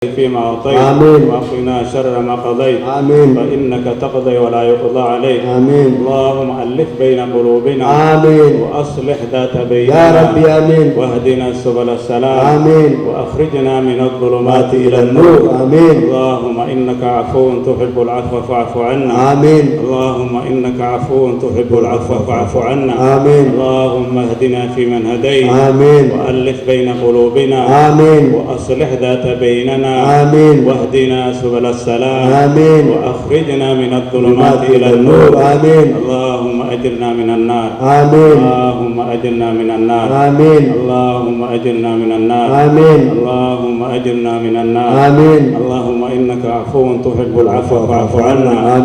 فيما أعطيت وقنا شر ما قضيت فإنك تقضي ولا يقضى عليك. اللهم ألف بين قلوبنا وأصلح ذات بيننا يا ربي آمين. واهدنا سبل السلام وأخرجنا من الظلمات إلى النور. اللهم إنك عفو تحب العفو فاعف عنا. اللهم إنك عفو تحب العفو فاعف عنا. اللهم اهدنا فيمن هديت وألف بين قلوبنا وأصلح ذات بيننا واهدنا سبل السلام وأخرجنا من الظلمات إلى النور. اللهم أجرنا من النار. اللهم أجرنا من النار. اللهم أجرنا من النار. اللهم أجرنا من النار. اللهم إنك عفو تحب العفو فاعف عنا.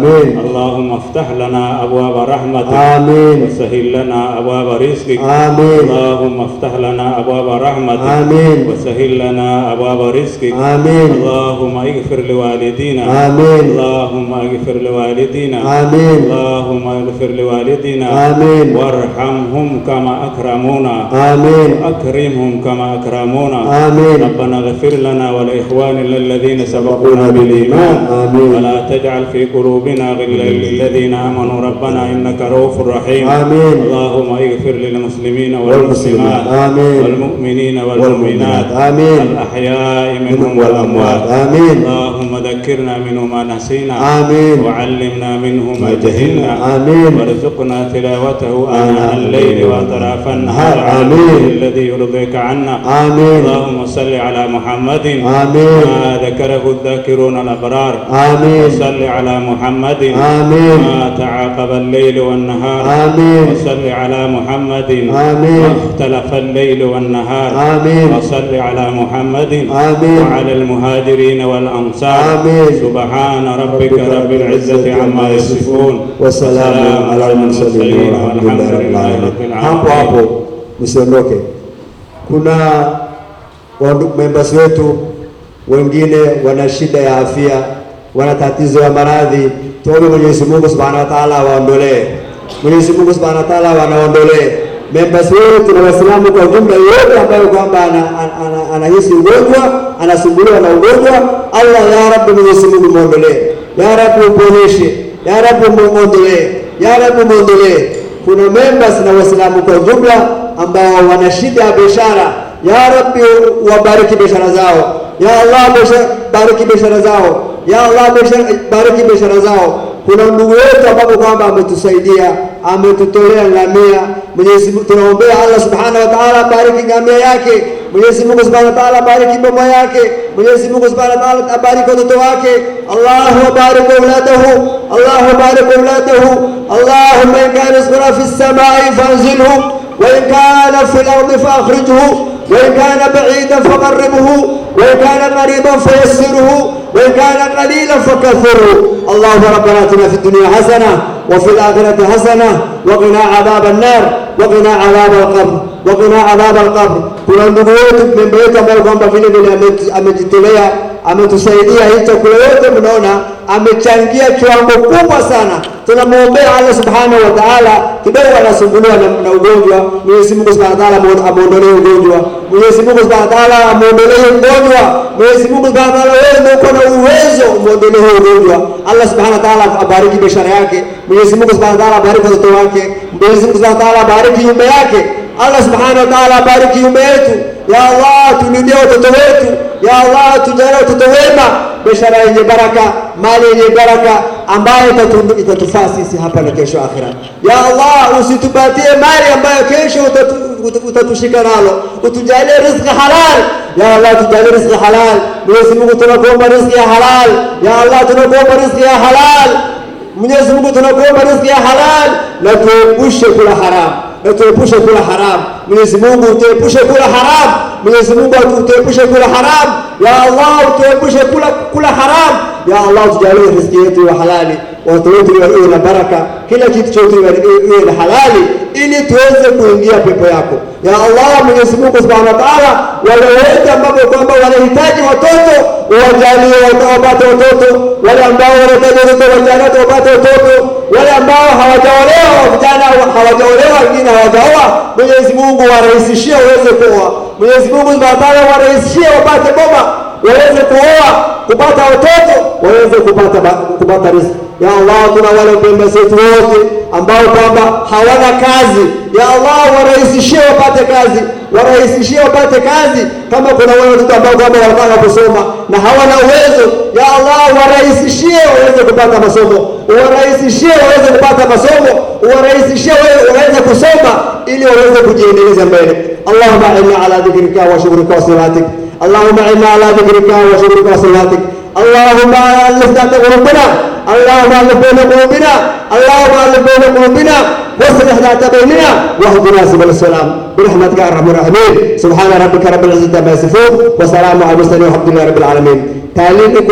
اللهم افتح لنا أبواب رحمتك وسهل لنا أبواب رزقك. اللهم افتح لنا أبواب رحمتك وسهل لنا أبواب رزقك. اللهم اغفر لوالدينا. اللهم اغفر لوالدينا. اللهم اغفر لوالدينا وارحمهم كما أكرمونا وأكرمهم كما أكرمونا. ربنا اغفر لنا ولإخواننا الذين سبقونا بالإيمان ولا تجعل في قلوبنا غلا للذين آمنوا ربنا إنك رؤوف رحيم. اللهم اغفر للمسلمين والمسلمات والمؤمنين والمؤمنات الأحياء منهم والأموات. اللهم ذكرنا منه ما نسينا وعلمنا منه ما جهلنا وارزقنا تلاوته آناء الليل وأطراف النهار الذي يرضيك عنا. اللهم صل على محمد ما ذكره الذاكرون الأبرار. وصل على محمد ما تعاقب الليل والنهار. وصل على محمد ما اختلف الليل والنهار. وصل على محمد وعلى المهاجرين والأنصار. سبحان ربك رب العزة عما يصفون وسلام على المرسلين والحمد لله رب العالمين. Hapo msiondoke. Kuna members wetu wengine wana shida ya afya, wana tatizo ya maradhi. Tuombe Mwenyezi Mungu Subhanahu wa Ta'ala waondolee. Mwenyezi Mungu Subhanahu wa Ta'ala wanaondolee. Members wetu na Waislamu kwa jumla yote ambayo kwamba anahisi ugonjwa, anasumbuliwa na ugonjwa, Allah ya Rabbi Mwenyezi Mungu muondolee. Ya Rabbi uponeshe. Ya Rabbi muondolee. Ya Rabbi muondolee. Kuna members na Waislamu kwa jumla ambao wana shida ya biashara. Ya Rabbi wabariki biashara zao. Ya Allah bariki biashara zao. Ya Allah bariki biashara zao. Kuna ndugu wetu ambapo kwamba ametusaidia, ametutolea ngamia. Mwenyezi Mungu tunaombea Allah Subhanahu wa Ta'ala bariki ngamia yake. Mwenyezi Mungu Subhanahu wa Ta'ala bariki mama yake. Mwenyezi Mungu Subhanahu wa Ta'ala abariki watoto wake. Allahu barik auladahu. Allahu barik auladahu. Allahumma in kana rizquna fis samai fanzilhu wa in kana fil ardi fakhrijhu wa in kana ba'idan faqarribhu wa in kana qariban fayassirhu وإن كان قليلا فكثره. اللهم ربنا آتنا في الدنيا حسنة وفي الآخرة حسنة وقنا عذاب النار وقنا عذاب القبر وقنا عذاب القبر. Kuna ndugu wetu member wetu ambaye kwamba vile vile amejitolea, ametusaidia hii chakula yote mnaona, amechangia kiwango kubwa sana. Tunamwombea Allah Subhanahu wa Ta'ala, kidogo anasumbuliwa na ugonjwa. Mwenyezi Mungu Subhanahu wa Ta'ala amuondolee ugonjwa. Mwenyezi Mungu Subhanahu wa Ta'ala amuondolee ugonjwa. Mwenyezi Mungu Subhanahu wa Ta'ala, wewe ndio uko na uwezo muondolee ugonjwa. Allah Subhanahu wa Ta'ala abariki biashara yake. Mwenyezi Mungu Subhanahu wa Ta'ala abariki watoto wake. Mwenyezi Mungu Subhanahu wa Ta'ala abariki nyumba yake. Allah Subhanahu wa Ta'ala abariki nyumba yetu. Ya Allah tulindie watoto wetu. Ya Allah tujalie watoto wema, biashara yenye baraka, mali yenye baraka ambayo itatufaa sisi hapa na kesho akhira. Ya Allah usitupatie mali ambayo kesho utatushika nalo. Utujalie riziki halal. Ya Allah tujalie riziki halal. Mwenyezi Mungu tunakuomba riziki ya halal. Ya Allah tunakuomba riziki ya halal. Mwenyezi Mungu tunakuomba riziki ya halal na tuepushe kula haram. Na tuepushe kula haram. Mwenyezi Mungu tuepushe kula haram. Mwenyezi Mungu tuepushe kula haram. Ya Allah tuepushe kula haram. Ya Allah tujalie riziki yetu ya halali. Watu wetu iwe na baraka. Kila kitu chetu iwe na halali ili tuweze kuingia pepo yako. Ya Allah Mwenyezi Mungu Subhanahu wa Ta'ala, wale wote ambao kwamba wanahitaji watoto wajalie wapate watoto. Wale ambao wanahitaji watoto wajalie wapate watoto. Wale ambao hawajaolewa, vijana hawajaolewa, wengine hawajaoa, Mwenyezi Mungu warahisishie uweze kuoa. Mwenyezi Mungu Subhanahu wa Ta'ala warahisishie wapate boma. waweze kuoa, kupata watoto, waweze kupata riziki. Ya Allah, kuna wale wapendwa wetu wote ambao kwamba hawana kazi, ya Allah warahisishie wapate kazi, warahisishie wapate kazi. Kama kuna wale watoto ambao kwamba wanataka kusoma na hawana uwezo, ya Allah warahisishie waweze kupata masomo, warahisishie waweze kupata masomo, warahisishie waweze kusoma ili waweze kujiendeleza mbele. Allahumma inna ala dhikrika wa shukrika wa salatik. Allahumma inna ala dhikrika wa shukrika wa salatik. Allahumma alif ذات قلوبنا اللهم الف بين قلوبنا اللهم الف بين قلوبنا واصلح ذات بيننا واهدنا سبل السلام برحمتك يا ارحم الراحمين. سبحان ربك رب العزة عما يصفون وسلام على المرسلين والحمد لله رب العالمين.